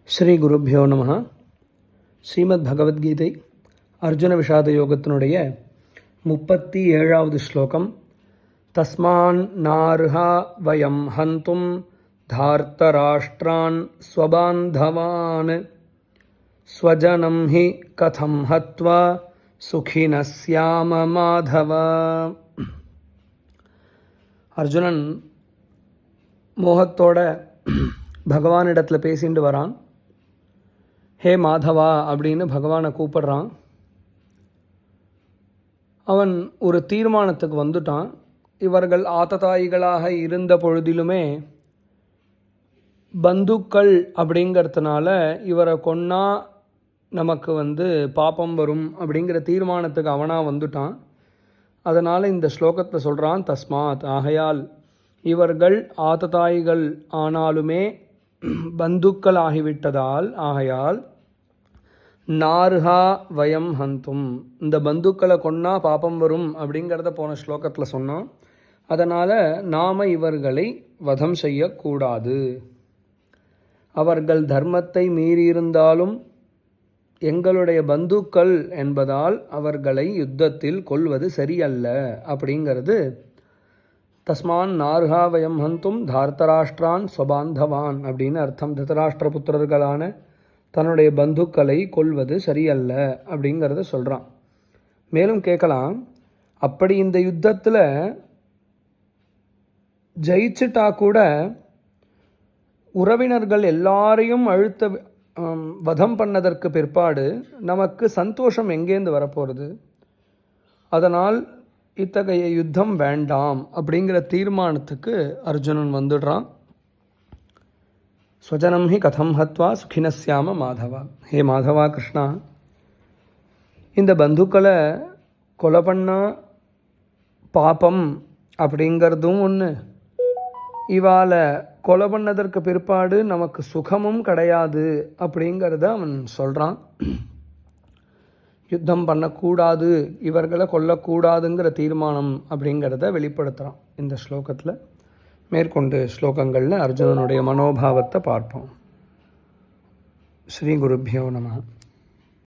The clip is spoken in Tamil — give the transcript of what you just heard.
ஸ்ரீ குருப்யோ நம. ஸ்ரீமத் பகவத்கீதை அர்ஜுன விஷாத யோகத்தினுடைய 37வது ஸ்லோகம். தஸ்மான் நார்ஹா வயம் ஹந்தும் தார்த்தராஷ்டிரான் ஸ்வபாந்தவான் ஸ்வஜனம் ஹி கதம் ஹத்வா சுகின ஸ்யாம மாதவ. அர்ஜுனன் மோகத்தோட பகவானிடத்தில் பேசிட்டு வரான். ஹே மாதவா அப்படின்னு பகவானை கூப்பிடுறான். அவன் ஒரு தீர்மானத்துக்கு வந்துட்டான். இவர்கள் ஆததாயிகளாக இருந்த பொழுதிலுமே பந்துக்கள் அப்படிங்கிறதுனால இவரை கொன்னா நமக்கு பாப்பம் வரும் அப்படிங்கிற தீர்மானத்துக்கு அவனாக வந்துட்டான். அதனால் இந்த ஸ்லோகத்தை சொல்கிறான், தஸ்மாத் ஆகையால் இவர்கள் ஆததாயிகள் ஆனாலுமே பந்துக்கள் ஆகிவிட்டதால் ஆகையால் நார்ஹா வயம் ஹந்தும், இந்த பந்துக்களை கொன்னா பாப்பம் வரும் அப்படிங்கிறத போன ஸ்லோகத்தில் சொன்னோம். அதனால் நாம் இவர்களை வதம் செய்யக்கூடாது. அவர்கள் தர்மத்தை மீறியிருந்தாலும் எங்களுடைய பந்துக்கள் என்பதால் அவர்களை யுத்தத்தில் கொல்வது சரியல்ல அப்படிங்கிறது. தஸ்மான் நார்ஹா வயம் ஹந்தும் தார்த்தராஷ்டிரான் ஸ்வபாந்தவான் அப்படின்னு அர்த்தம். திருதராஷ்டிர புத்திரர்களான தன்னுடைய பந்துக்களை கொல்வது சரியல்ல அப்படிங்கிறத சொல்கிறான். மேலும் கேட்கலாம், அப்படி இந்த யுத்தத்தில் ஜெயிச்சுட்டா கூட உறவினர்கள் எல்லாரையும் வதம் பண்ணதற்கு பிற்பாடு நமக்கு சந்தோஷம் எங்கேருந்து வரப்போகிறது? அதனால் இத்தகைய யுத்தம் வேண்டாம் அப்படிங்கிற தீர்மானத்துக்கு அர்ஜுனன் வந்துடுறான். ஸ்வஜனம் ஹி கதம் ஹத்வா சுகினஸ்யாம மாதவா. ஹே மாதவா கிருஷ்ணா, இந்த பந்துக்களை கொலை பண்ணால் பாப்பம் அப்படிங்கிறதும் ஒன்று, இவாளை கொலை பண்ணதற்கு பிற்பாடு நமக்கு சுகமும் கிடையாது அப்படிங்கிறத அவன் சொல்கிறான். யுத்தம் பண்ணக்கூடாது, இவர்களை கொல்லக்கூடாதுங்கிற தீர்மானம் அப்படிங்கிறத வெளிப்படுத்துகிறான் இந்த ஸ்லோகத்தில். மேற்கொண்டு ஸ்லோகங்களில் அர்ஜுனனுடைய மனோபாவத்தை பார்ப்போம். ஸ்ரீ குருப்யோ நம.